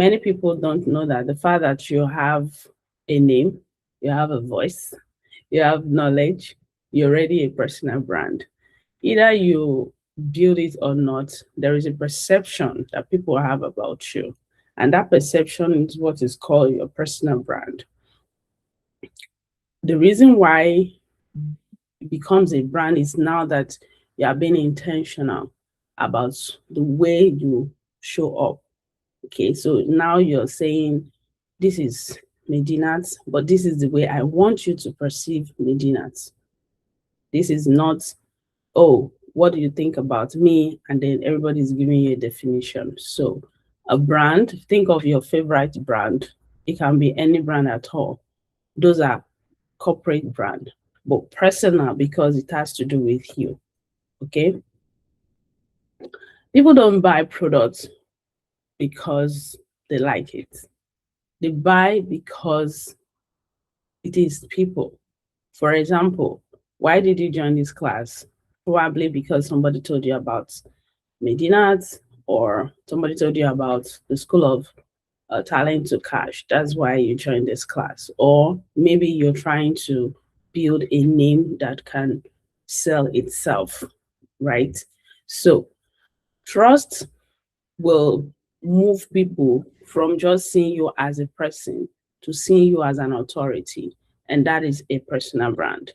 Many people don't know that the fact that you have a name, you have a voice, you have knowledge, you're already a personal brand. Either you build it or not, there is a perception that people have about you. And that perception is what is called your personal brand. The reason why it becomes a brand is now that you are being intentional about the way you show up. Okay, so now you're saying, this is Medinat, but this is the way I want you to perceive Medinat. This is not, oh, what do you think about me? And then everybody's giving you a definition. So a brand, think of your favorite brand. It can be any brand at all. Those are corporate brand, but personal because it has to do with you. Okay. People don't buy products because they like it. They buy because it is people. For example, why did you join this class? Probably because somebody told you about Medinat, or somebody told you about the School of Talent to Cash. That's why you joined this class. Or maybe you're trying to build a name that can sell itself, right? So trust will move people from just seeing you as a person to seeing you as an authority. And that is a personal brand.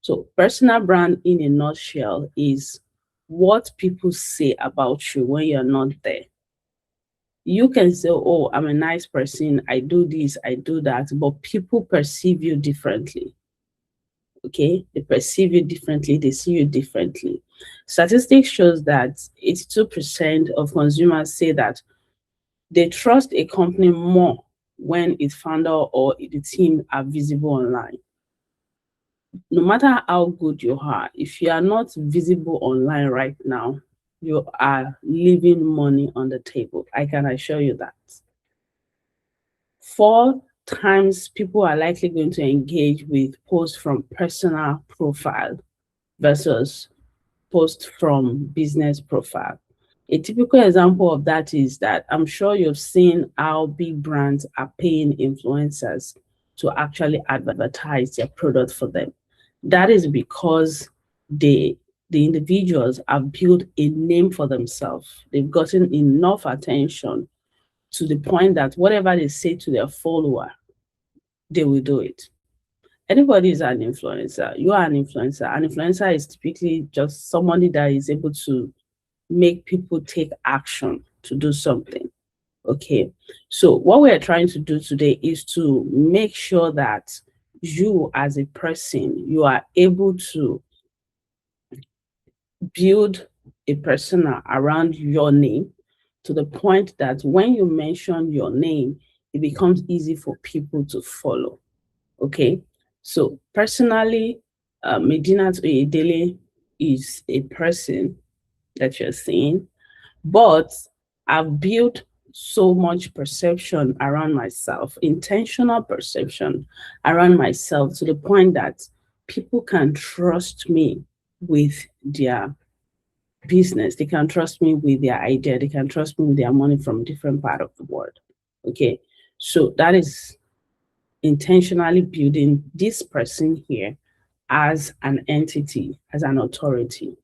So personal brand in a nutshell is what people say about you when you're not there. You can say, oh, I'm a nice person, I do this, I do that, but people perceive you differently. Okay, they perceive you differently, they see you differently. Statistics shows that 82% of consumers say that they trust a company more when its founder or the team are visible online. No matter how good you are, if you are not visible online right now, you are leaving money on the table. I can assure you that. 4 times people are likely going to engage with posts from personal profile versus posts from business profile. A typical example of that is that I'm sure you've seen how big brands are paying influencers to actually advertise their product for them. That is because they the individuals have built a name for themselves. They've gotten enough attention to the point that whatever they say to their follower, they will do it. Anybody is an influencer. You are an influencer. An influencer is typically just somebody that is able to make people take action to do something. Okay. So what we're trying to do today is to make sure that you as a person, you are able to build a persona around your name to the point that when you mention your name, it becomes easy for people to follow. Okay. So personally, Medinat Oyedele is a person that you're seeing, but I've built so much perception around myself, intentional perception around myself to the point that people can trust me with their business. They can trust me with their idea. They can trust me with their money from different part of the world. Okay. So that is intentionally building this person here as an entity, as an authority.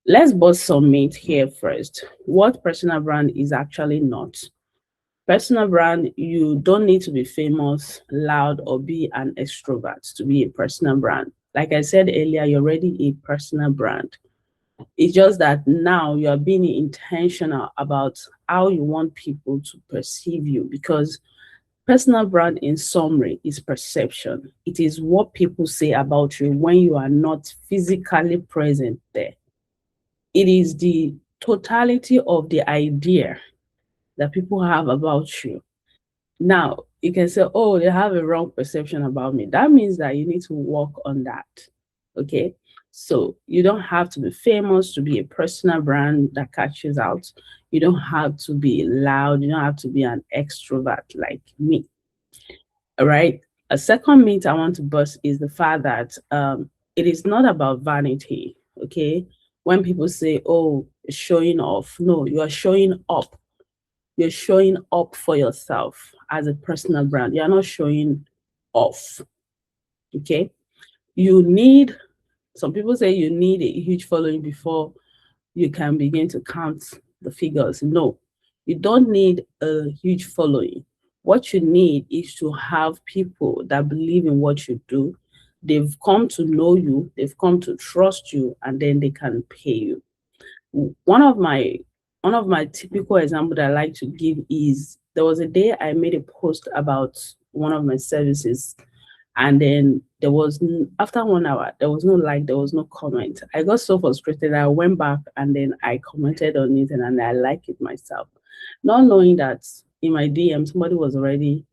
Let's bust some myth here first. What personal brand is actually not. Personal brand, you don't need to be famous, loud, or be an extrovert to be a personal brand. Like I said earlier, you're already a personal brand. It's just that now you are being intentional about how you want people to perceive you, because personal brand, in summary, is perception. It is what people say about you when you are not physically present there. It is the totality of the idea that people have about you. Now, you can say, oh, they have a wrong perception about me. That means that you need to work on that. Okay. So you don't have to be famous to be a personal brand that catches out. You don't have to be loud. You don't have to be an extrovert like me. All right. A second myth I want to bust is the fact that it is not about vanity. Okay. When people say, oh, showing off, no, you are showing up. you're showing up for yourself as a personal brand. You're not showing off. Okay. Some people say you need a huge following before you can begin to count the figures. No, you don't need a huge following. What you need is to have people that believe in what you do. They've come to know you, they've come to trust you, and then they can pay you. One of my typical example that I like to give is there was a day I made a post about one of my services, and then after 1 hour, there was no like, there was no comment. I got so frustrated. I went back and then I commented on it and I liked it myself, not knowing that in my DM somebody was already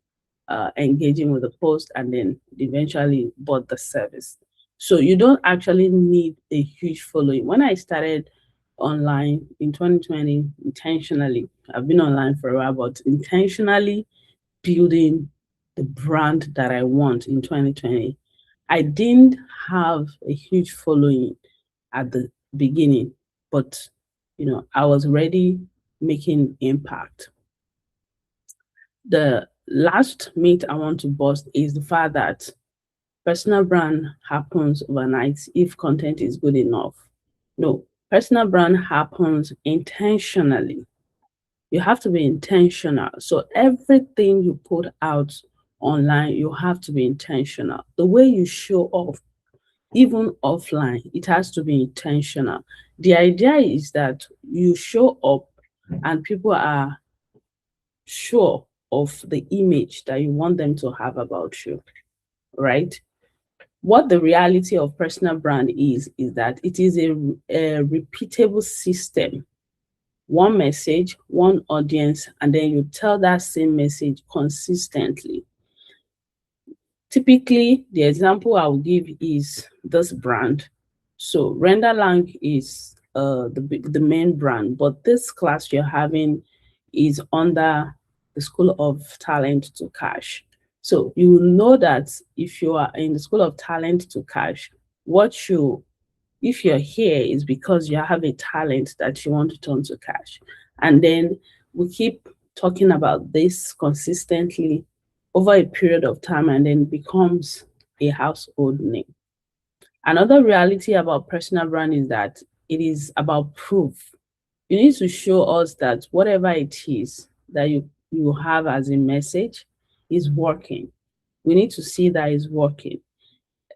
engaging with the post and then eventually bought the service. So you don't actually need a huge following. When I started online in 2020, intentionally, I've been online for a while, but intentionally building the brand that I want in 2020, I didn't have a huge following at the beginning, but I was already making impact. The last myth I want to bust is the fact that personal brand happens overnight if content is good enough. No, personal brand happens intentionally. You have to be intentional. So everything you put out online, you have to be intentional. The way you show off, even offline, it has to be intentional. The idea is that you show up and people are sure of the image that you want them to have about you, right? What the reality of personal brand is that it is a repeatable system. One message, one audience, and then you tell that same message consistently. Typically, the example I will give is this brand. So Renderlang is the main brand, but this class you're having is under the School of Talent to Cash. So you will know that if you are in the School of Talent to Cash, if you're here is because you have a talent that you want to turn to cash. And then we keep talking about this consistently over a period of time, and then becomes a household name. Another reality about personal brand is that it is about proof. You need to show us that whatever it is that you have as a message is working. We need to see that it's working.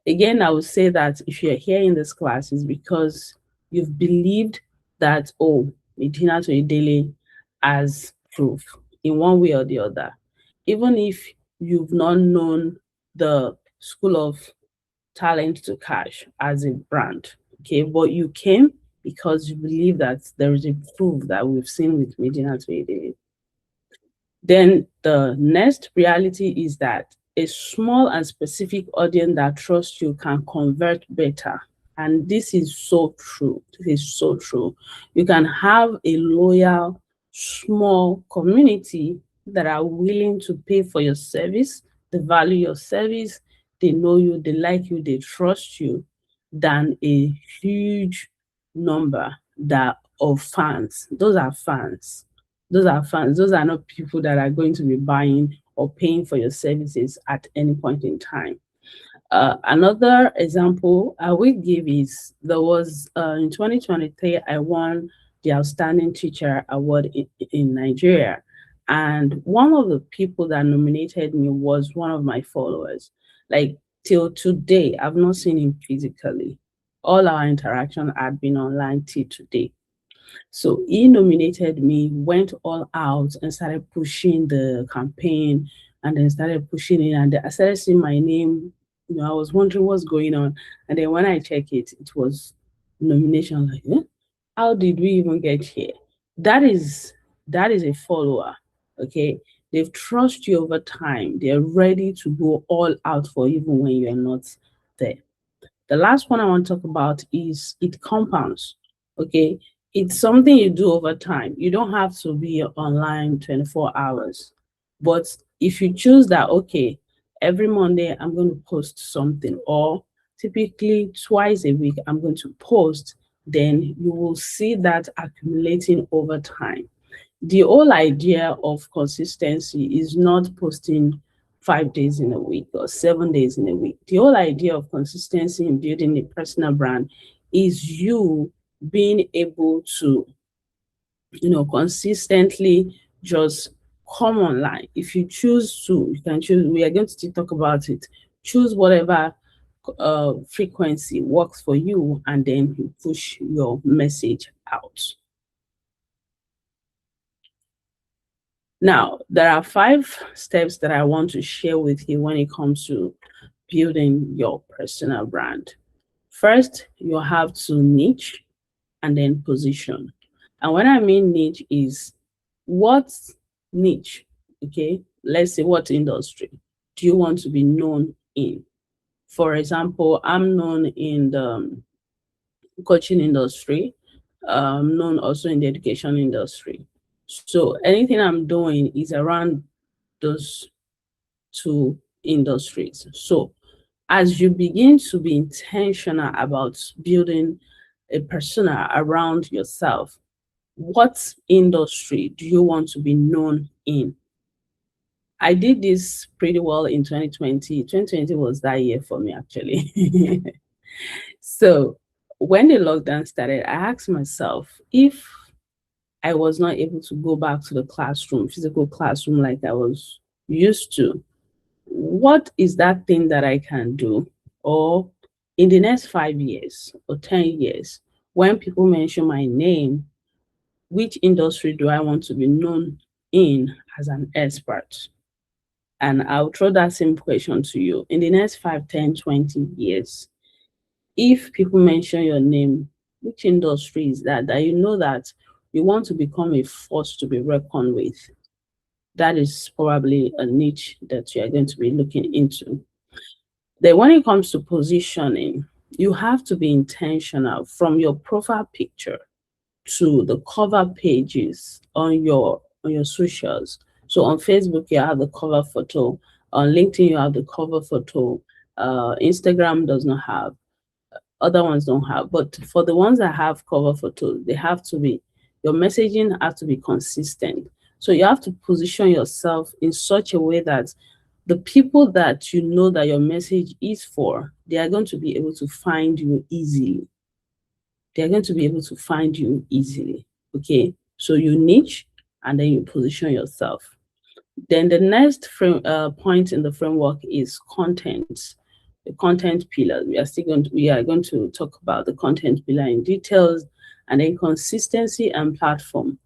Again, I would say that if you're here in this class, it's because you've believed that, oh, Medina Toyedele as proof in one way or the other. Even if you've not known the School of Talent to Cash as a brand, okay, but you came because you believe that there is a proof that we've seen with Medina Toyedele. Then the next reality is that a small and specific audience that trusts you can convert better. And this is so true. This is so true. You can have a loyal, small community that are willing to pay for your service, they value your service, they know you, they like you, they trust you, than a huge number of fans. Those are fans. Those are fans. Those are not people that are going to be buying or paying for your services at any point in time. Another example I will give is there was in 2023, I won the Outstanding Teacher Award in Nigeria. And one of the people that nominated me was one of my followers. Like till today, I've not seen him physically. All our interaction had been online till today. So he nominated me, went all out and started pushing the campaign, and then started pushing it. And I started seeing my name. I was wondering what's going on. And then when I check it, it was nomination. Like, how did we even get here? That is a follower. Okay. They've trusted you over time. They're ready to go all out for even when you're not there. The last one I want to talk about is it compounds. Okay. It's something you do over time. You don't have to be online 24 hours. But if you choose that, okay, every Monday I'm going to post something, or typically twice a week I'm going to post, then you will see that accumulating over time. The whole idea of consistency is not posting 5 days in a week or 7 days in a week. The whole idea of consistency in building a personal brand is you being able to, consistently just come online. If you choose to, you can choose, we are going to talk about it. Choose whatever frequency works for you, and then you push your message out. Now, there are 5 steps that I want to share with you when it comes to building your personal brand. First, you have to niche and then position. And when I mean niche is what niche, okay? Let's say what industry do you want to be known in? For example, I'm known in the coaching industry, known also in the education industry. So anything I'm doing is around those 2 industries. So as you begin to be intentional about building a persona around yourself, what industry do you want to be known in? I did this pretty well in 2020. 2020 was that year for me, actually. So when the lockdown started, I asked myself, if I was not able to go back to the classroom, physical classroom like I was used to, what is that thing that I can do? Or in the next 5 years or 10 years, when people mention my name, which industry do I want to be known in as an expert? And I'll throw that same question to you. In the next 5, 10, 20 years, if people mention your name, which industry is that you know that you want to become a force to be reckoned with? That is probably a niche that you are going to be looking into. Then when it comes to positioning, you have to be intentional from your profile picture to the cover pages on your socials. So on Facebook, you have the cover photo. On LinkedIn, you have the cover photo. Instagram does not have. Other ones don't have. But for the ones that have cover photos, they have to be, your messaging has to be consistent. So you have to position yourself in such a way that the people that you know that your message is for, they are going to be able to find you easily. They're going to be able to find you easily. Okay, so you niche and then you position yourself. Then the next point in the framework is content, the content pillar. We are going to talk about the content pillar in details, and then consistency and platform.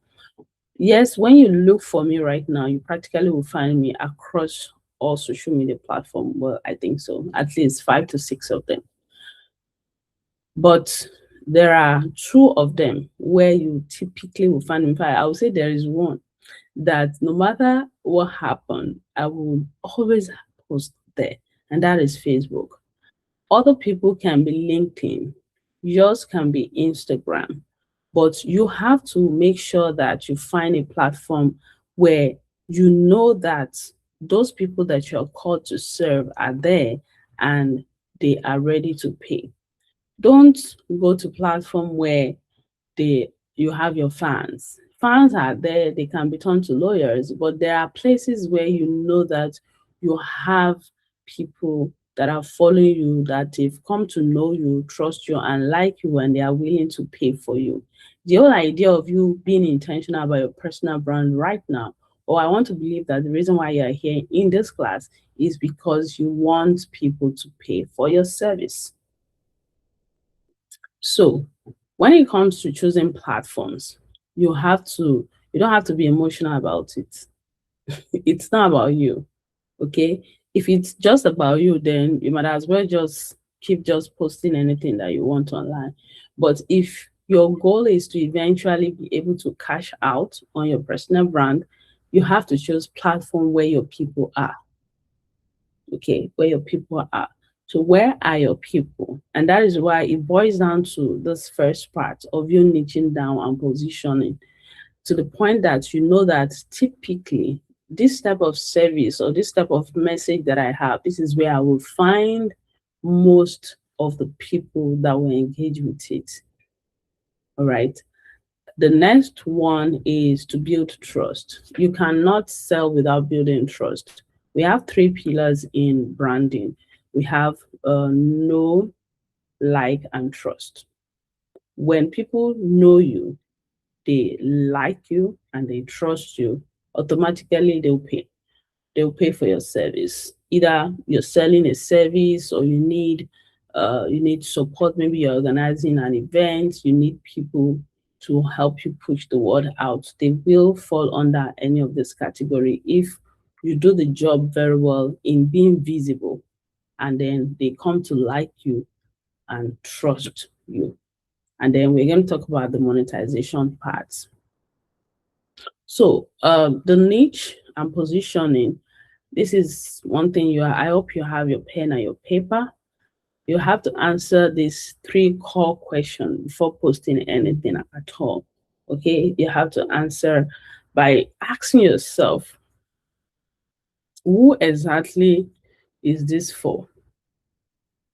Yes, when you look for me right now, you practically will find me across all social media platforms. Well, I think so, at least 5 to 6 of them. But there are 2 of them where you typically will find me. In fact, I would say there is one that no matter what happened, I will always post there, and that is Facebook. Other people can be LinkedIn, yours can be Instagram, but you have to make sure that you find a platform where you know that those people that you're called to serve are there and they are ready to pay. Don't go to platform where you have your fans. Fans are there, they can be turned to lawyers, but there are places where you know that you have people that are following you, that they've come to know you, trust you, and like you, and they are willing to pay for you. The whole idea of you being intentional about your personal brand right now, or I want to believe that the reason why you are here in this class is because you want people to pay for your service. So when it comes to choosing platforms, you don't have to be emotional about it. It's not about you. Okay. If it's just about you, then you might as well just keep just posting anything that you want online. But if your goal is to eventually be able to cash out on your personal brand, you have to choose platform where your people are. Okay, where your people are. So where are your people? And that is why it boils down to this first part of you niching down and positioning, to the point that you know that typically this type of service or this type of message that I have, this is where I will find most of the people that will engage with it. All right. The next one is to build trust. You cannot sell without building trust. We have three pillars in branding. We have know, like, and trust. When people know you, they like you, and they trust you, automatically they'll pay. They'll pay for your service. Either you're selling a service, or you need support. Maybe you're organizing an event, you need people to help you push the word out. They will fall under any of this category if you do the job very well in being visible, and then they come to like you and trust you. And then we're going to talk about the monetization parts. So the niche and positioning, this is one thing I hope you have your pen and your paper. You have to answer these three core questions before posting anything at all. Okay, you have to answer by asking yourself, who exactly is this for?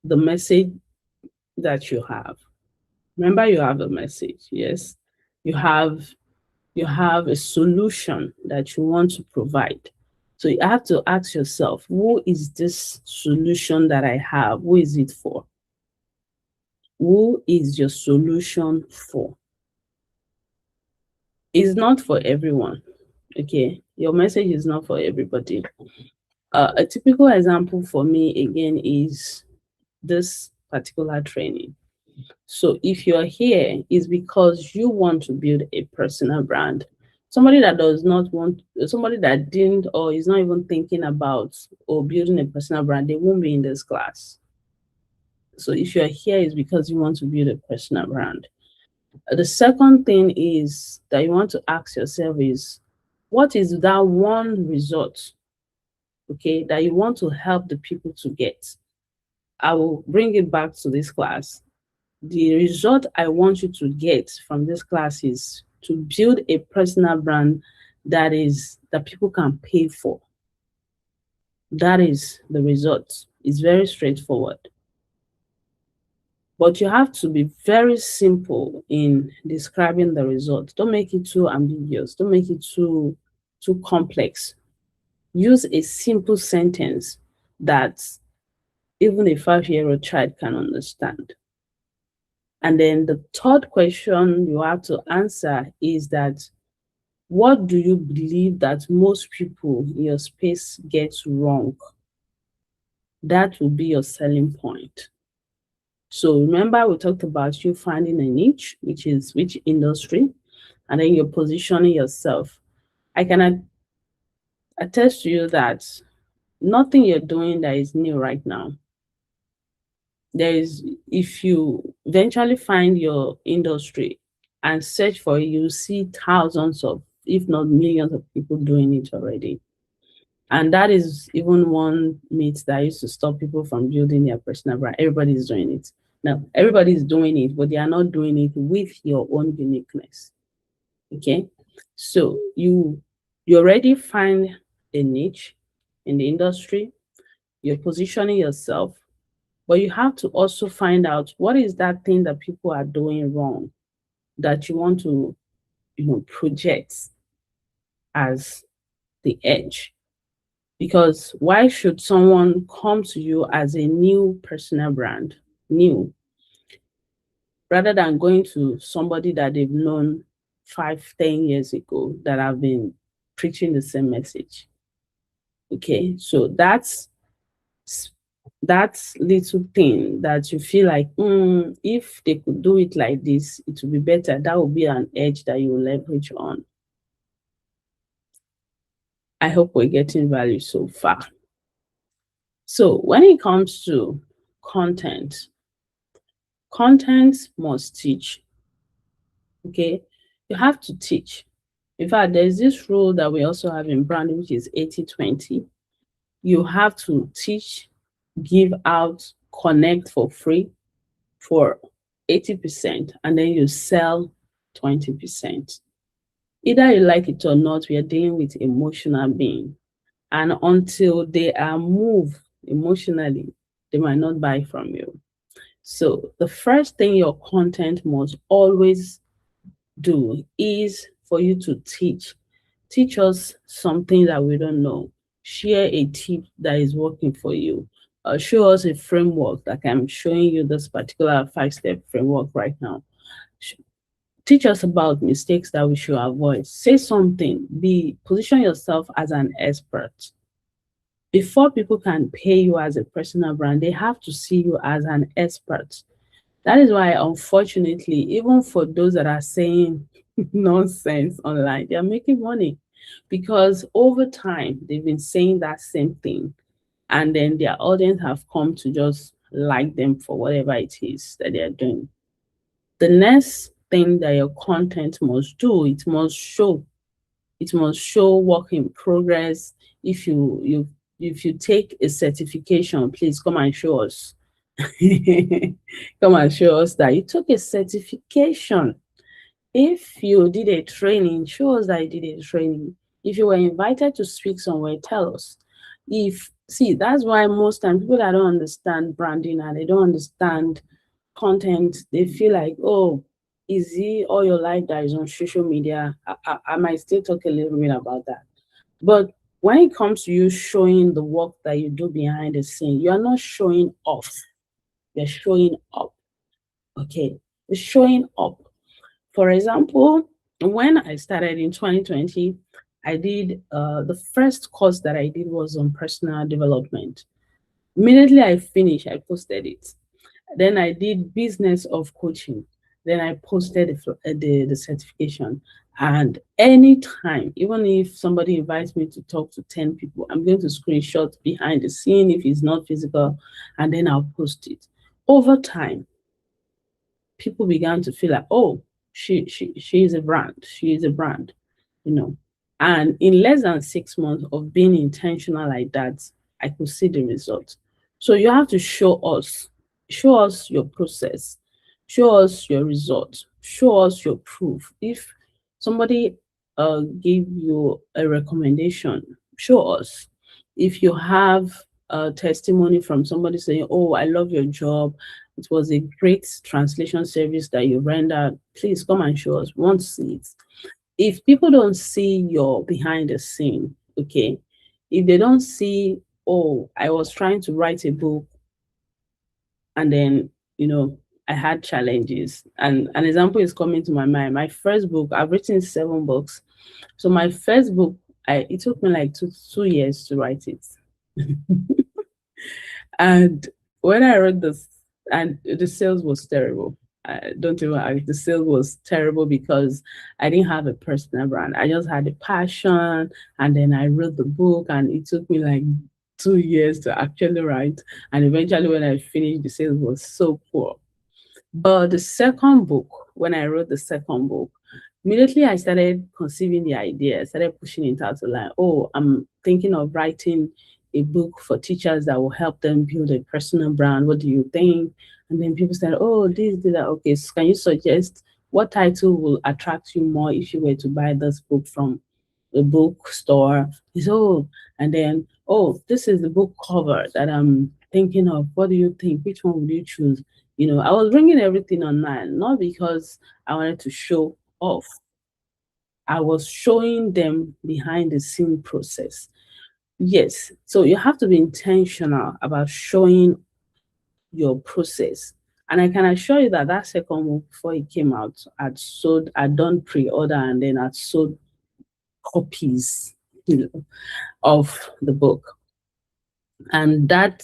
The message that you have. Remember, you have a message, yes. You have a solution that you want to provide. So you have to ask yourself, who is this solution that I have? Who is it for? Who is your solution for? It's not for everyone, okay? Your message is not for everybody. A typical example for me, again, is this particular training. So if you're here, it's because you want to build a personal brand. Somebody that does not want, somebody that didn't or is not even thinking about or building a personal brand, they won't be in this class. So if you're here, it's because you want to build a personal brand. The second thing is that you want to ask yourself is, what is that one result, okay, that you want to help the people to get? I will bring it back to this class. The result I want you to get from this class is to build a personal brand that people can pay for. That is the result. It's very straightforward. But you have to be very simple in describing the result. Don't make it too ambiguous. Don't make it too complex. Use a simple sentence that even a 5-year-old child can understand. And then the third question you have to answer is that, what do you believe that most people in your space get wrong? That will be your selling point. So remember, we talked about you finding a niche, which is which industry, and then you're positioning yourself. I can attest to you that nothing you're doing that is new right now. If you eventually find your industry and search for it, you see thousands of, if not millions of people doing it already. And that is even one myth that used to stop people from building their personal brand. Everybody's doing it. Now, everybody's doing it, but they are not doing it with your own uniqueness. Okay? So you already find a niche in the industry, you're positioning yourself, but you have to also find out what is that thing that people are doing wrong that you want to, project as the edge. Because why should someone come to you as a new personal brand, new, rather than going to somebody that they've known 5-10 years ago that have been preaching the same message? Okay, so that's little thing that you feel like, if they could do it like this, it would be better. That would be an edge that you will leverage on. I hope we're getting value so far. So when it comes to content must teach. Okay, you have to teach. In fact, there's this rule that we also have in branding, which is 80-20. You have to teach, give out, connect for free for 80%, and then you sell 20%. Either you like it or not, we are dealing with emotional being. And until they are moved emotionally, they might not buy from you. So the first thing your content must always do is for you to teach us something that we don't know, share a tip that is working for you, show us a framework, like I'm showing you this particular 5-step framework right now. Teach us about mistakes that we should avoid. Say something, be position yourself as an expert. Before people can pay you as a personal brand, they have to see you as an expert. That is why, unfortunately, even for those that are saying nonsense online, they are making money, because over time they've been saying that same thing, and then their audience have come to just like them for whatever it is that they are doing. The next thing that your content must do, it must show work in progress. If you take a certification, please come and show us. Come and show us that you took a certification. If you did a training, show us that you did a training. If you were invited to speak somewhere, tell us. If see, that's why most times people that don't understand branding and they don't understand content, they feel like, oh, is it all your life that is on social media? I might still talk a little bit about that. But when it comes to you showing the work that you do behind the scene, you are not showing off, you're showing up. Okay, you're showing up. For example, when I started in 2020, I did the first course that I did was on personal development. Immediately I finished, I posted it. Then I did business of coaching. Then I posted the certification. And anytime, even if somebody invites me to talk to 10 people, I'm going to screenshot behind the scene if it's not physical, and then I'll post it. Over time, people began to feel like, oh, she is a brand. She is a brand, you know. And in less than 6 months of being intentional like that, I could see the result. So you have to show us your process, show us your result, show us your proof. If somebody gave you a recommendation, show us. If you have a testimony from somebody saying, oh, I love your job, it was a great translation service that you rendered, please come and show us. We want to see it. If people don't see your behind the scene, okay, if they don't see, oh, I was trying to write a book and then, I had challenges. And an example is coming to my mind. My first book, I've written 7 books. So my first book, it took me like two years to write it. And when I wrote this, and the sales was terrible. I don't even, the sales was terrible because I didn't have a personal brand. I just had a passion, and then I wrote the book, and it took me like 2 years to actually write. And eventually, when I finished, the sales was so poor. But the second book, when I wrote the second book, immediately I started conceiving the idea, I started pushing it out to like, oh, I'm thinking of writing a book for teachers that will help them build a personal brand. What do you think? And then people said, oh, this, that. Okay, so can you suggest what title will attract you more if you were to buy this book from the bookstore? He said, oh, and then, oh, this is the book cover that I'm thinking of. What do you think? Which one would you choose? I was bringing everything online, not because I wanted to show off. I was showing them behind the scene process. Yes. So you have to be intentional about showing your process. And I can assure you that that second book, before it came out, I'd done pre-order, and then I'd sold copies, of the book. And that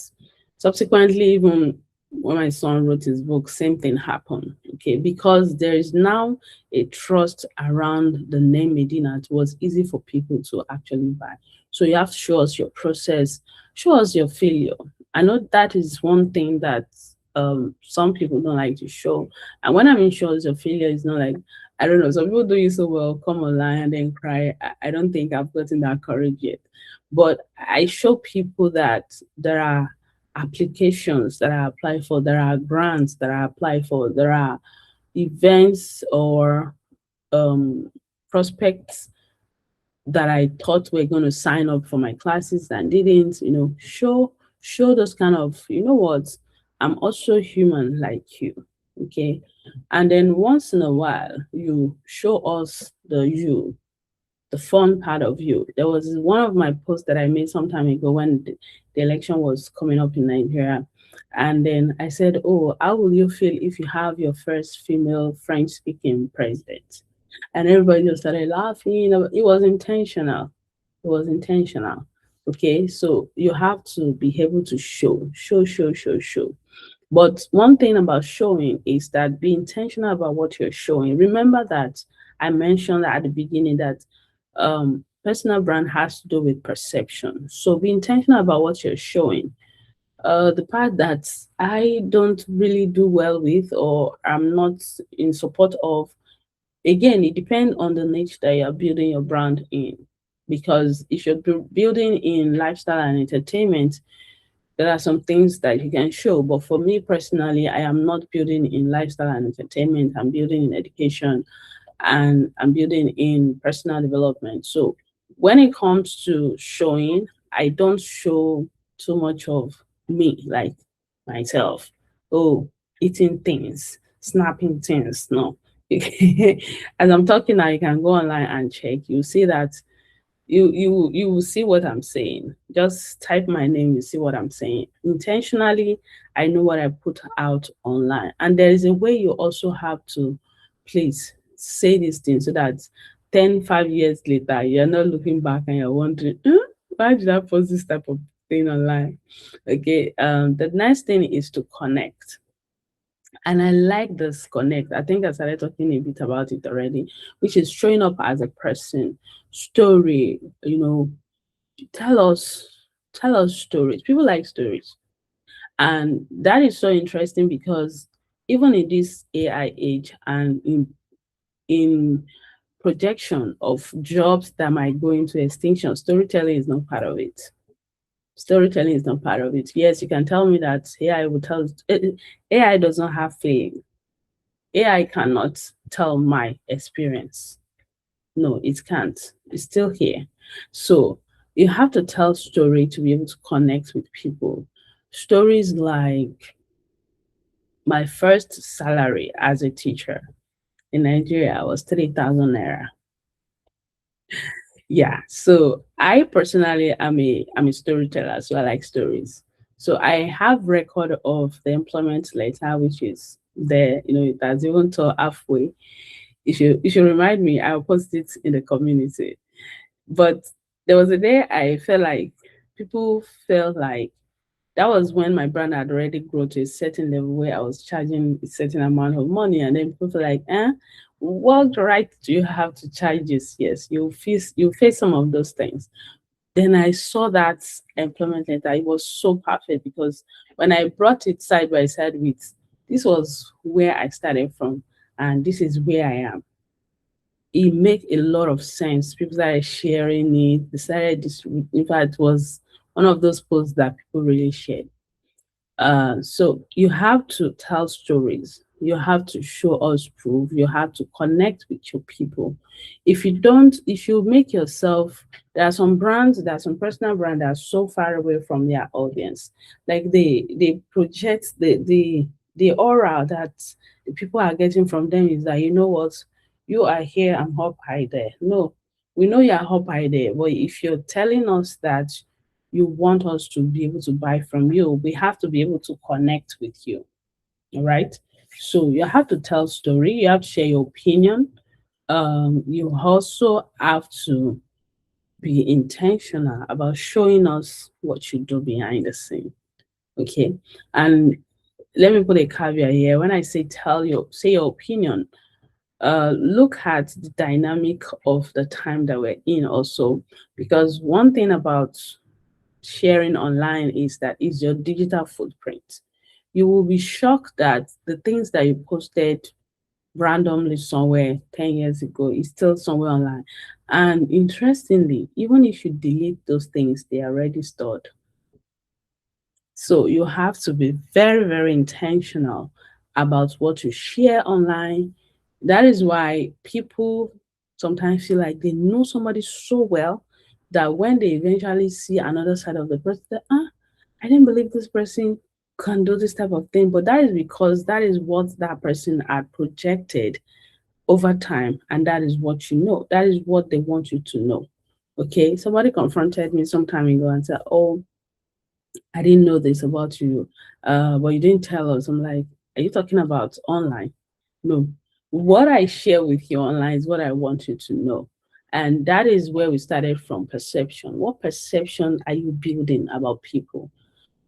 subsequently, even when my son wrote his book, same thing happened. Okay, because there is now a trust around the name Medina. It was easy for people to actually buy. So you have to show us your process, show us your failure. I know that is one thing that some people don't like to show. And when I mean show us your failure, it's not like, I don't know, some people do it so well, come online and then cry. I don't think I've gotten that courage yet. But I show people that there are applications that I apply for, there are grants that I apply for, there are events or prospects that I thought were going to sign up for my classes and didn't, show those kind of, I'm also human like you. Okay. And then once in a while, you show us the fun part of you. There was one of my posts that I made some time ago when the election was coming up in Nigeria. And then I said, "Oh, how will you feel if you have your first female French speaking president?" And everybody just started laughing. It was intentional. It was intentional. Okay, so you have to be able to show. But one thing about showing is that be intentional about what you're showing. Remember that I mentioned at the beginning that personal brand has to do with perception. So be intentional about what you're showing. The part that I don't really do well with or I'm not in support of, again, it depends on the niche that you're building your brand in. Because if you're building in lifestyle and entertainment, there are some things that you can show. But for me personally, I am not building in lifestyle and entertainment. I'm building in education and I'm building in personal development. So when it comes to showing, I don't show too much of me, like myself. Oh, eating things, snapping things. No. As I'm talking now, you can go online and check. You see that you will see what I'm saying. Just type my name, you see what I'm saying. Intentionally, I know what I put out online. And there is a way you also have to please say these things so that 5 years later, you're not looking back and you're wondering, why did I post this type of thing online? Okay. The next thing is to connect. And I like this connect. I think I started talking a bit about it already, which is showing up as a person, story, tell us tell us stories. People like stories. And that is so interesting because even in this AI age and in projection of jobs that might go into extinction, storytelling is not part of it. Storytelling is not part of it. Yes, you can tell me that AI will tell AI does not have feeling. AI cannot tell my experience. No, it can't. It's still here. So you have to tell story to be able to connect with people. Stories like my first salary as a teacher in Nigeria was 3,000 naira. Yeah. So I personally am a storyteller, so I like stories. So I have record of the employment letter, which is there, it has even to halfway. If you remind me, I'll post it in the community. But there was a day I felt like people felt like that was when my brand had already grown to a certain level where I was charging a certain amount of money. And then people were like, what right do you have to charge this? Yes, you face some of those things. Then I saw that employment letter. It was so perfect because when I brought it side by side with this was where I started from, and this is where I am, it make a lot of sense. People started sharing it. They started distributing. In fact, it was one of those posts that people really shared. So you have to tell stories. You have to show us proof. You have to connect with your people. If you don't, if you make yourself, there are some personal brands that are so far away from their audience. Like they project the aura that the people are getting from them is that, you know what, you are here, I'm up high there. No, we know you're up high there, but if you're telling us that you want us to be able to buy from you, we have to be able to connect with you. All right. So you have to tell story, you have to share your opinion. You also have to be intentional about showing us what you do behind the scene. Okay. And let me put a caveat here. When I say say your opinion, look at the dynamic of the time that we're in also. Because one thing about sharing online is that it's your digital footprint. You will be shocked that the things that you posted randomly somewhere 10 years ago is still somewhere online. And interestingly, even if you delete those things, they are already stored. So you have to be very, very intentional about what you share online. That is why people sometimes feel like they know somebody so well that when they eventually see another side of the person, I didn't believe this person can do this type of thing, but that is because that is what that person had projected over time, and that is what you know. That is what they want you to know. Okay, somebody confronted me some time ago and said, "Oh, I didn't know this about you, but you didn't tell us." I'm like, "Are you talking about online?" No. What I share with you online is what I want you to know. And that is where we started from: perception. What perception are you building about people?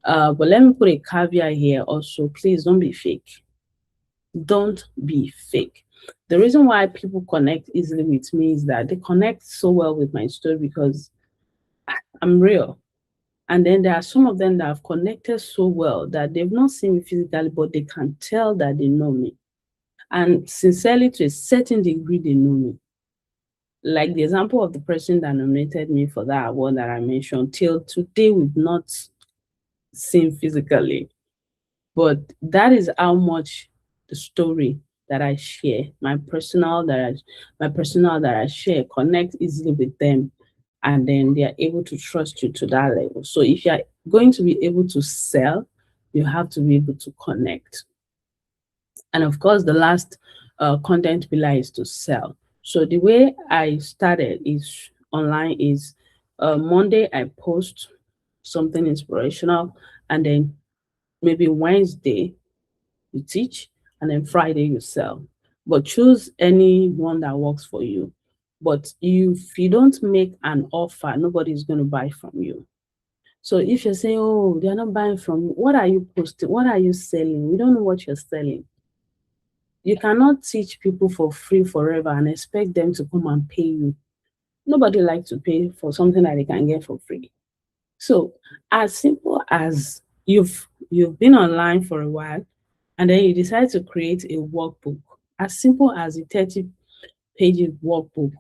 But let me put a caveat here also. Please don't be fake. Don't be fake. The reason why people connect easily with me is that they connect so well with my story because I'm real. And then there are some of them that have connected so well that they've not seen me physically, but they can tell that they know me. And sincerely, to a certain degree, they know me. Like the example of the person that nominated me for that award that I mentioned, till today, we've not seen physically. But that is how much the story that I share, my personal that I share, connect easily with them, and then they are able to trust you to that level. So if you are going to be able to sell, you have to be able to connect. And of course, the last content pillar is to sell. So the way I started is online is Monday I post something inspirational, and then maybe Wednesday you teach, and then Friday you sell. But choose any one that works for you. But if you don't make an offer, nobody's going to buy from you. So if you're saying, "Oh, they're not buying from you," what are you posting? What are you selling? We don't know what you're selling. You cannot teach people for free forever and expect them to come and pay you. Nobody likes to pay for something that they can get for free. So as simple as you've been online for a while, and then you decide to create a workbook, as simple as a 30 pages workbook,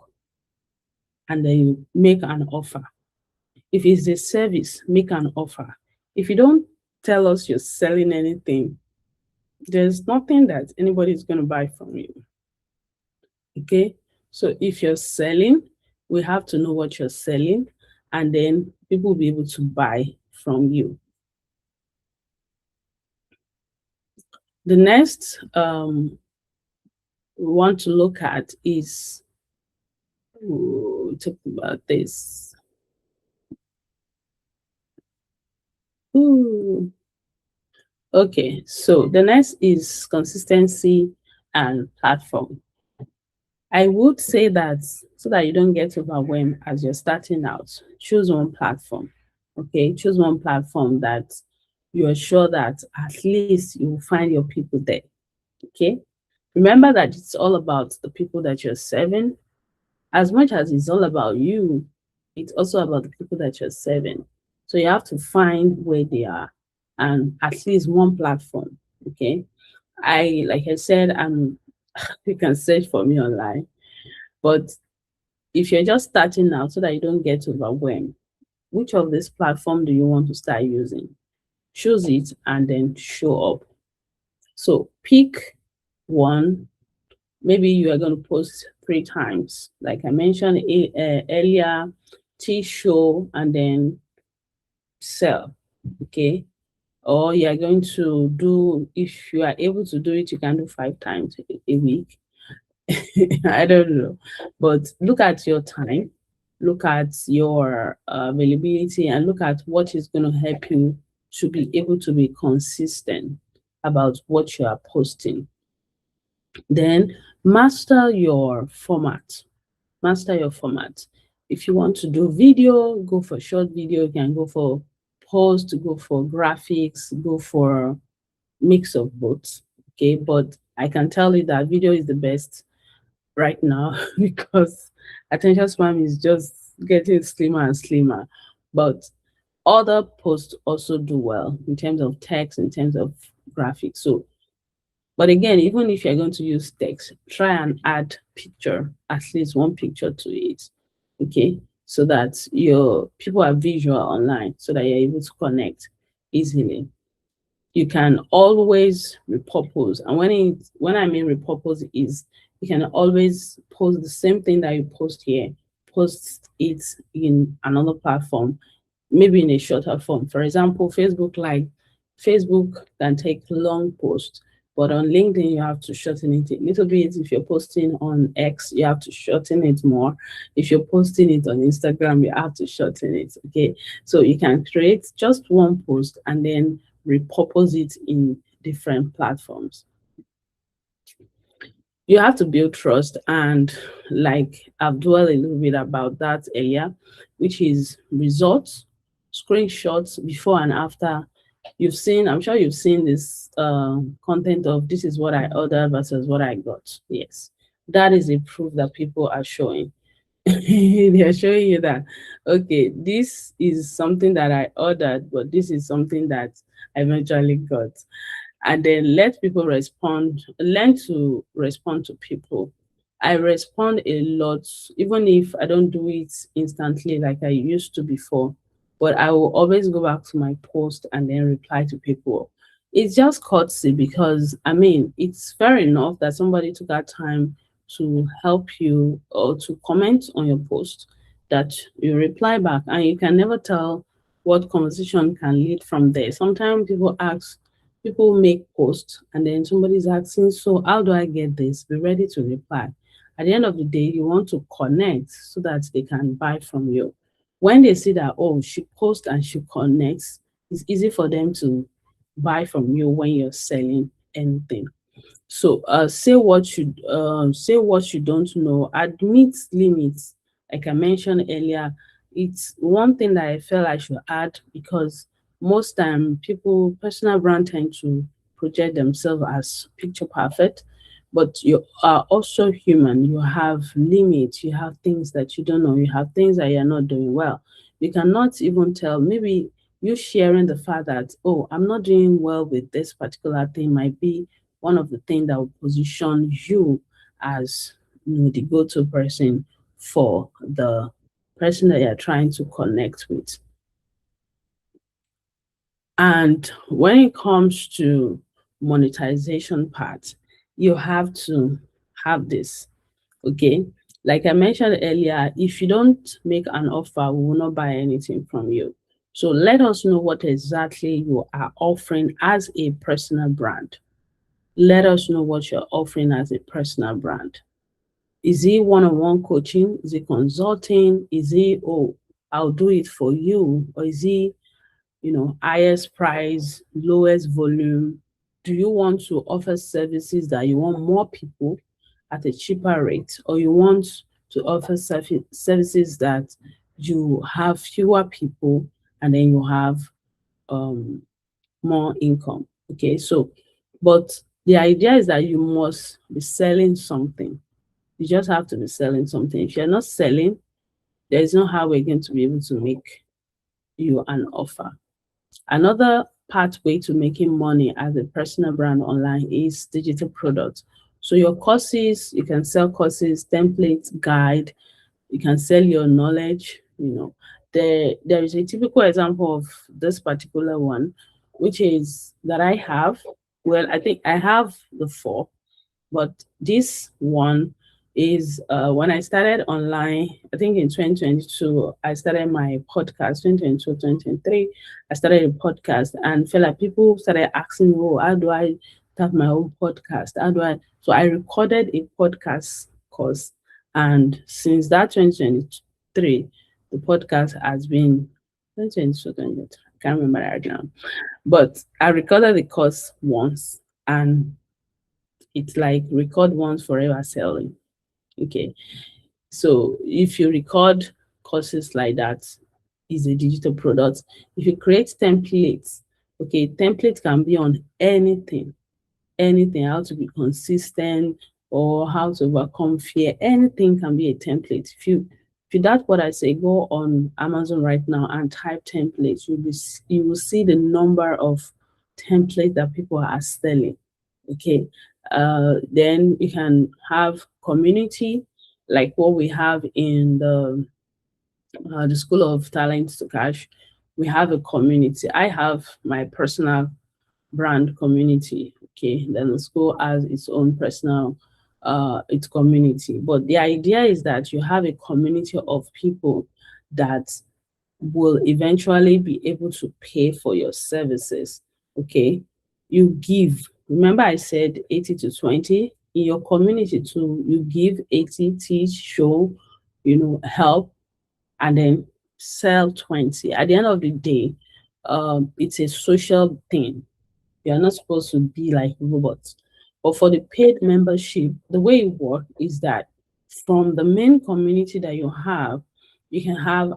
and then you make an offer. If it's a service, make an offer. If you don't tell us you're selling anything, there's nothing that anybody's going to buy from you. Okay? So if you're selling, we have to know what you're selling, and then people will be able to buy from you. The next we want to look at is, talk about this. Ooh. Okay, so the next is consistency and platform. I would say that so that you don't get overwhelmed as you're starting out, choose one platform. Okay, choose one platform that you're sure that at least you will find your people there. Okay, remember that it's all about the people that you're serving. As much as it's all about you, it's also about the people that you're serving. So you have to find where they are and at least one platform. Okay. Like I said, you can search for me online. But if you're just starting out so that you don't get overwhelmed, which of this platform do you want to start using? Choose it and then show up. So pick one. Maybe you are going to post 3 times, like I mentioned earlier, teach, show, and then sell. Okay. Or you are going to do, if you are able to do it, you can do 5 times a week. I don't know. But look at your time, look at your availability, and look at what is going to help you to be able to be consistent about what you are posting. Then master your format. Master your format. If you want to do video, go for short video. You can go for post, go for graphics, go for mix of both. Okay, but I can tell you that video is the best right now because attention span is just getting slimmer and slimmer. But other posts also do well in terms of text, in terms of graphics. So but again, even if you're going to use text, try and add picture, at least one picture to it. Okay. So that your people are visual online so that you're able to connect easily. You can always repurpose. And when I mean repurpose is you can always post the same thing that you post here, post it in another platform, maybe in a shorter form. For example, Facebook Live Facebook can take long posts, but on LinkedIn, you have to shorten it a little bit. If you're posting on X, you have to shorten it more. If you're posting it on Instagram, you have to shorten it. Okay. So you can create just one post and then repurpose it in different platforms. You have to build trust, and like I've dwelled a little bit about that earlier, which is results, screenshots before and after. You've seen, I'm sure you've seen this content of this is what I ordered versus what I got. Yes, that is a proof that people are showing. They are showing you that, okay, this is something that I ordered, but this is something that I eventually got. And then let people respond, learn to respond to people. I respond a lot, even if I don't do it instantly like I used to before, but I will always go back to my post and then reply to people. It's just courtesy because, I mean, it's fair enough that somebody took that time to help you or to comment on your post, that you reply back, and you can never tell what conversation can lead from there. Sometimes people make posts and then somebody's asking, so how do I get this? Be ready to reply. At the end of the day, you want to connect so that they can buy from you. When they see that, oh, she posts and she connects, it's easy for them to buy from you when you're selling anything. So say what you don't know. Admit limits. Like I mentioned earlier, it's one thing that I felt I should add because most time people personal brand tend to project themselves as picture perfect, but you are also human. You have limits, you have things that you don't know, you have things that you're not doing well. You cannot even tell, maybe you sharing the fact that, oh, I'm not doing well with this particular thing might be one of the things that will position you as, the go-to person for the person that you're trying to connect with. And when it comes to monetization part, you have to have this. Okay. Like I mentioned earlier, if you don't make an offer, we will not buy anything from you. So let us know what exactly you are offering as a personal brand. Let us know what you're offering as a personal brand. Is it one-on-one coaching? Is it consulting? Is it, oh, I'll do it for you? Or is it, highest price, lowest volume? Do you want to offer services that you want more people at a cheaper rate, or you want to offer services that you have fewer people and then you have um, more income? Okay, so, but the idea is that you must be selling something. You just have to be selling something. If you're not selling, there is no how we're going to be able to make you an offer. Another pathway to making money as a personal brand online is digital products. So your courses, you can sell courses, templates, guide, you can sell your knowledge. There is a typical example of this particular one, which is that I have. Well, I think I have the four, but this one is when I started online, I think in 2022, I started my podcast, 2022, 2023, I started a podcast and felt like people started asking me, oh, how do I start my own podcast? How do I? So I recorded a podcast course. And since that 2023, the podcast has been 2022, 2023, I can't remember right now. But I recorded the course once and it's like record once forever selling. Okay. So if you record courses like that, is a digital product. If you create templates, okay, template can be on anything, how to be consistent or how to overcome fear, anything can be a template. If you doubt what I say, go on Amazon right now and type templates. You will see the number of templates that people are selling. Okay. Then you can have community like what we have in the School of Talent to Cash. We have a community. I have my personal brand community. Okay, then the school has its own personal its community. But the idea is that you have a community of people that will eventually be able to pay for your services. okay? You give. Remember I said 80 to 20? In your community too, you give 80, teach, show, help, and then sell 20. At the end of the day, it's a social thing. You're not supposed to be like robots. But for the paid membership, the way it works is that from the main community that you have,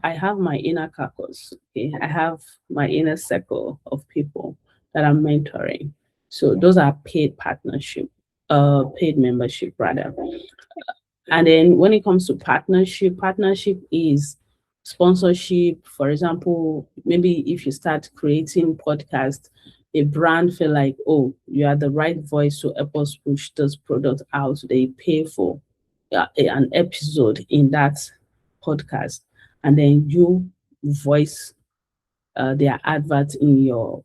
I have my inner caucus, okay? I have my inner circle of people that I'm mentoring. So those are paid partnership, paid membership rather. And then when it comes to partnership is sponsorship. For example, maybe if you start creating podcast, a brand feel like, oh, you are the right voice to help us push this product out. They pay for an episode in that podcast, and then you voice their advert in your,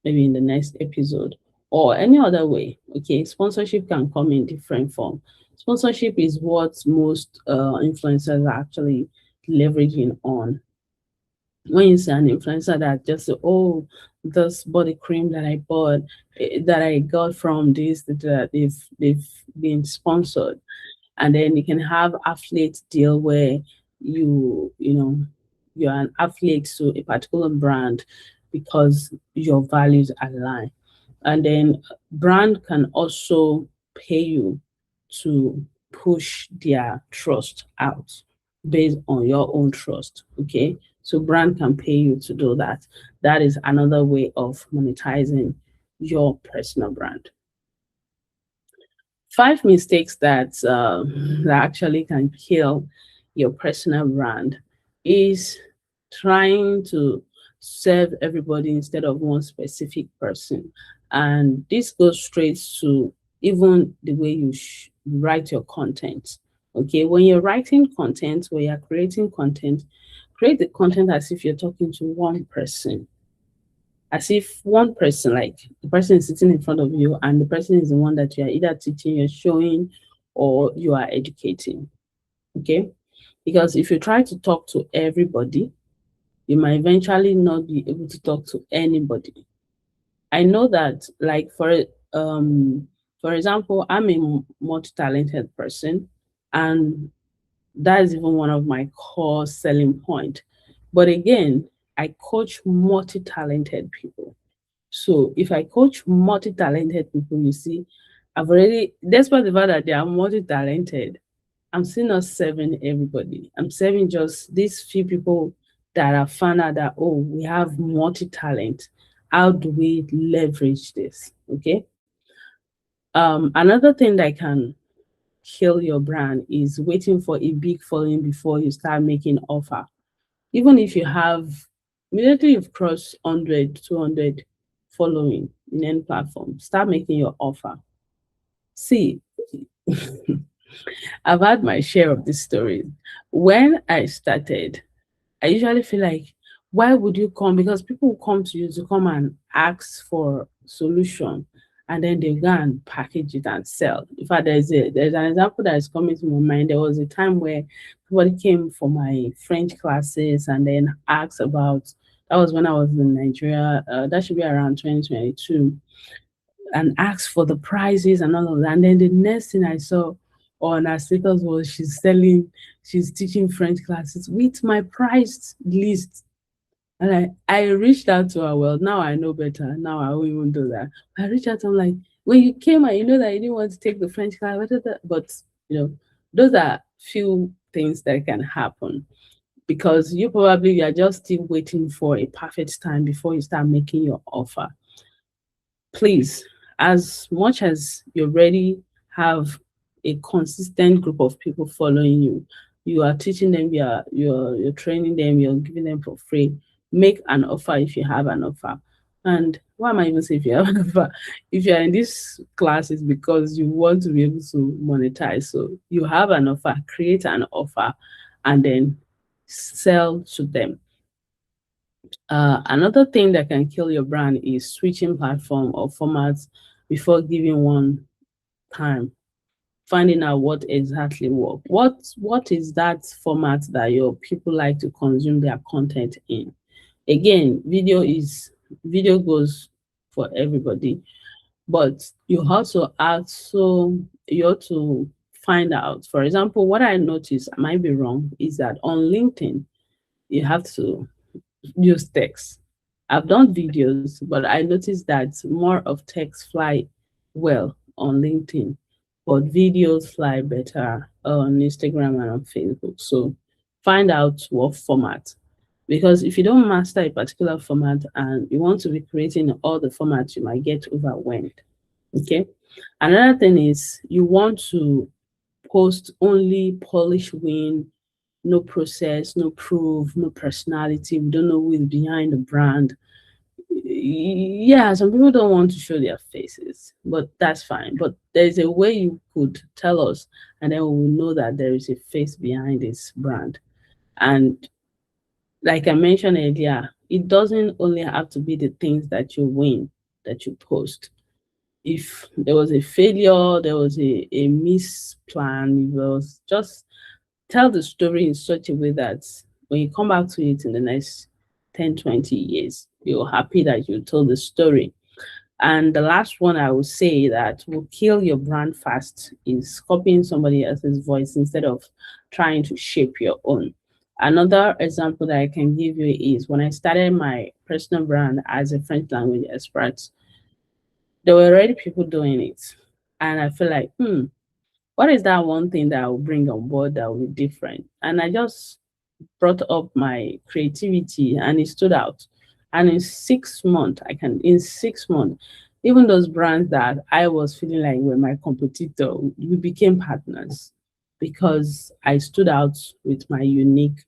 maybe in the next episode, or any other way. Okay, sponsorship can come in different form. Sponsorship is what most influencers are actually leveraging on. When you see an influencer that just say, oh, this body cream that I bought, that I got from this, that they've been sponsored. And then you can have affiliate deal where you're an affiliate to a particular brand because your values align. And then brand can also pay you to push their trust out based on your own trust. Okay. So brand can pay you to do that. That is another way of monetizing your personal brand. 5 mistakes that actually can kill your personal brand is trying to serve everybody instead of one specific person. And this goes straight to even the way you write your content. Okay, when you're writing content, when you're creating content, create the content as if you're talking to one person, as if one person, like the person is sitting in front of you and the person is the one that you are either teaching, you're showing, or you are educating. Okay, because if you try to talk to everybody, you might eventually not be able to talk to anybody. I know that, like, for example, I'm a multi-talented person, and that is even one of my core selling point. But again, I coach multi-talented people. So if I coach multi-talented people, you see, I've already, despite the fact that they are multi-talented, I'm still not serving everybody. I'm serving just these few people that are found out that, oh, we have multi-talent. How do we leverage this? Okay. Another thing that can kill your brand is waiting for a big following before you start making offer. Even if you have, immediately you've crossed 100, 200 following in any platform, start making your offer. See, I've had my share of this story. When I started, I usually feel like, why would you come? Because people will come to you to come and ask for solution, and then they go and package it and sell. In fact, there's an example that is coming to my mind. There was a time where somebody came for my French classes and then asked about, that was when I was in Nigeria. That should be around 2022, and asked for the prices and all of that. And then the next thing I saw on her status was she's teaching French classes with my price list. And I reached out to her. Well, now I know better. Now I won't even do that. I reached out to her, I'm like, when you came out, you know that you didn't want to take the French class, but those are few things that can happen, because you are just still waiting for a perfect time before you start making your offer. Please, as much as you already have a consistent group of people following you, you are teaching them, you're training them, you're giving them for free. Make an offer if you have an offer. And why am I even saying if you have an offer? If you're in this class, it's because you want to be able to monetize. So you have an offer, create an offer, and then sell to them. Another thing that can kill your brand is switching platform or formats before giving one time, finding out what exactly work. What is that format that your people like to consume their content in? Again, video goes for everybody. But you have to find out. For example, what I noticed, I might be wrong, is that on LinkedIn, you have to use text. I've done videos, but I noticed that more of text fly well on LinkedIn, but videos fly better on Instagram and on Facebook. So find out what format. Because if you don't master a particular format and you want to be creating all the formats, you might get overwhelmed. Okay. Another thing is you want to post only polish win, no process, no proof, no personality. We don't know who is behind the brand. Yeah, some people don't want to show their faces, but that's fine. But there's a way you could tell us, and then we will know that there is a face behind this brand. And like I mentioned earlier, it doesn't only have to be the things that you win that you post. If there was a failure, there was a misplan, it was just tell the story in such a way that when you come back to it in the next 10, 20 years, you're happy that you told the story. And the last one I would say that will kill your brand fast is copying somebody else's voice instead of trying to shape your own. Another example that I can give you is when I started my personal brand as a French language expert, there were already people doing it. And I feel like, what is that one thing that I will bring on board that will be different? And I just brought up my creativity and it stood out. And in 6 months, even those brands that I was feeling like were my competitor, we became partners because I stood out with my uniqueness.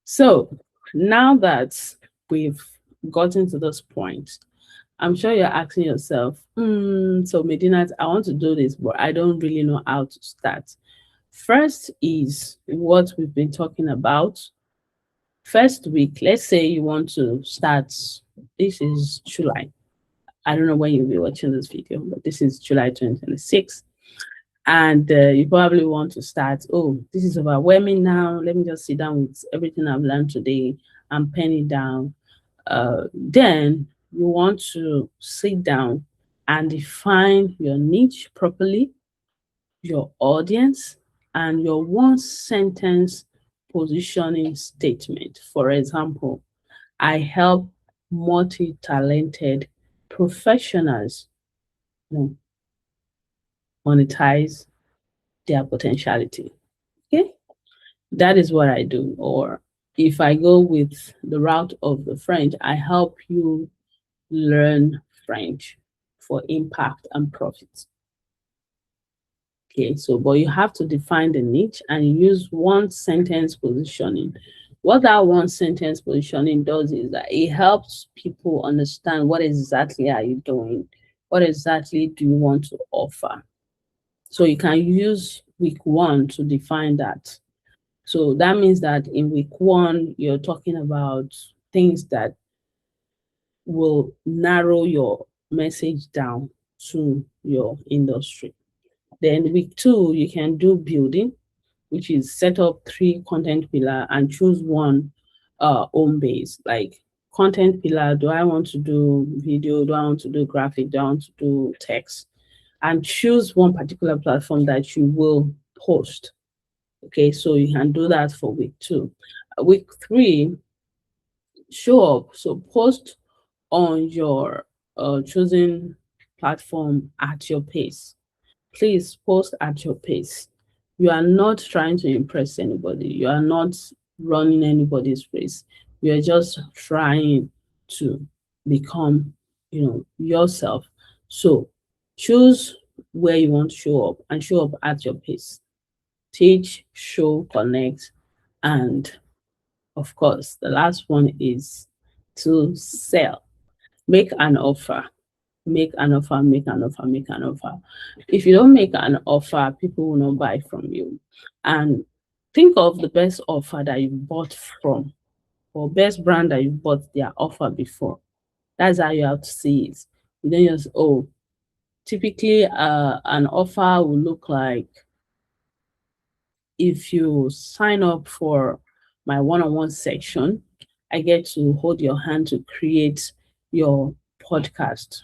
So now that we've gotten to this point, I'm sure you're asking yourself, so Medina, I want to do this, but I don't really know how to start. First is what we've been talking about. First week, let's say you want to start, this is July. I don't know when you'll be watching this video, but this is July 2026. And you probably want to start, oh, this is overwhelming now. Let me just sit down with everything I've learned today and pen it down. Then you want to sit down and define your niche properly, your audience, and your one sentence positioning statement. For example, I help multi-talented professionals monetize their potentiality. Okay, that is what I do. Or if I go with the route of the French, I help you learn French for impact and profit. Okay, so but you have to define the niche and use one sentence positioning. What that one sentence positioning does is that it helps people understand what exactly are you doing, what exactly do you want to offer. So you can use week one to define that. So that means that in week one, you're talking about things that will narrow your message down to your industry. Then week two, you can do building, which is set up 3 content pillar and choose one home base. Like content pillar, do I want to do video? Do I want to do graphic? Do I want to do text? And choose one particular platform that you will post. Okay, so you can do that for week two. Week three, show up. So post on your chosen platform at your pace. Please post at your pace. You are not trying to impress anybody. You are not running anybody's race. You are just trying to become, yourself. So choose where you want to show up and show up at your pace. Teach, show, connect, and of course, the last one is to sell. Make an offer. Make an offer, make an offer, make an offer. If you don't make an offer, people will not buy from you. And think of the best offer that you bought from, or best brand that you bought their offer before. That's how you have to see it. You don't just, typically an offer will look like if you sign up for my one-on-one section, I get to hold your hand to create your podcast.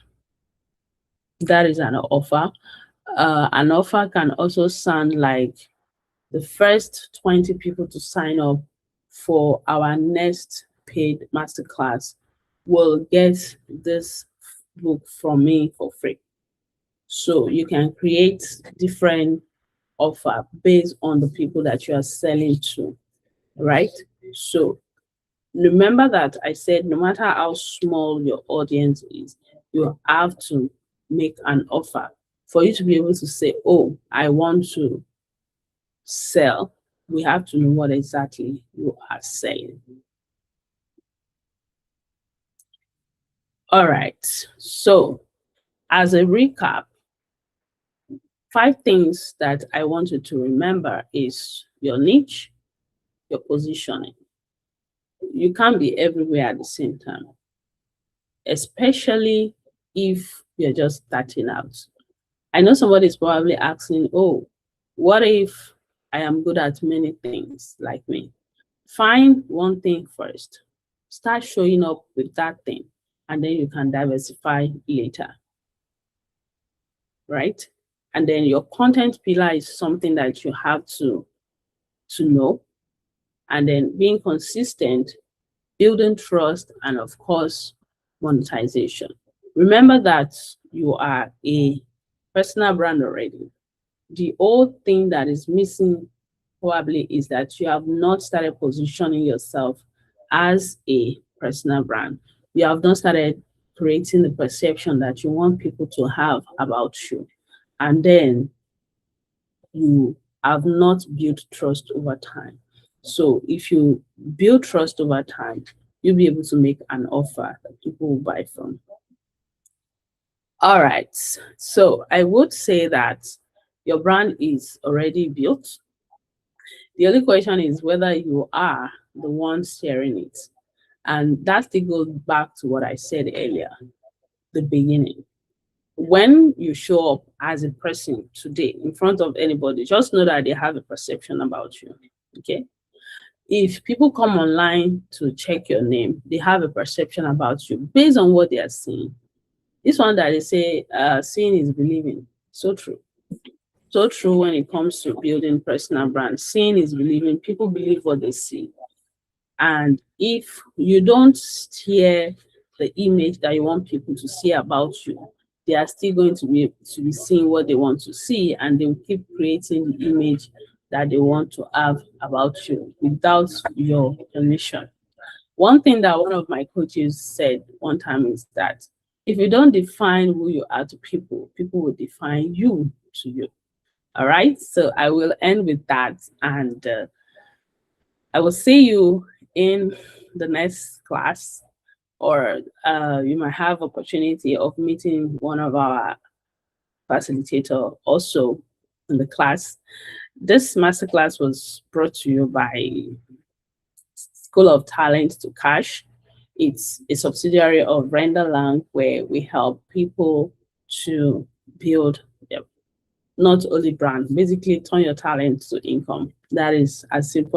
That is an offer. An offer can also sound like the first 20 people to sign up for our next paid masterclass will get this book from me for free. So you can create different offer based on the people that you are selling to, right? So remember that I said no matter how small your audience is, you have to make an offer for you to be able to say, oh, I want to sell. We have to know what exactly you are selling. All right. So as a recap, 5 things that I want you to remember is your niche, your positioning. You can't be everywhere at the same time, especially if you're just starting out. I know somebody is probably asking, oh, what if I am good at many things like me? Find one thing first, start showing up with that thing, and then you can diversify later, right? And then your content pillar is something that you have to know, and then being consistent, building trust, and of course, monetization. Remember that you are a personal brand already. The old thing that is missing probably is that you have not started positioning yourself as a personal brand. You have not started creating the perception that you want people to have about you. And then you have not built trust over time. So if you build trust over time, you'll be able to make an offer that people will buy from. All right. So I would say that your brand is already built. The only question is whether you are the one sharing it. And that still goes back to what I said earlier, the beginning. When you show up as a person today in front of anybody, just know that they have a perception about you. Okay. If people come online to check your name, they have a perception about you based on what they are seeing. This one that they say, seeing is believing. So true. So true when it comes to building personal brand. Seeing is believing. People believe what they see. And if you don't steer the image that you want people to see about you, they are still going to be seeing what they want to see, and they will keep creating the image that they want to have about you without your permission. One thing that one of my coaches said one time is that if you don't define who you are to people, people will define you to you. All right. So I will end with that, and I will see you in the next class, or you might have opportunity of meeting one of our facilitator also in the class. This masterclass was brought to you by School of Talent to Cash. It's a subsidiary of Render Lang, where we help people to build their not only brand, basically turn your talent to income. That is as simple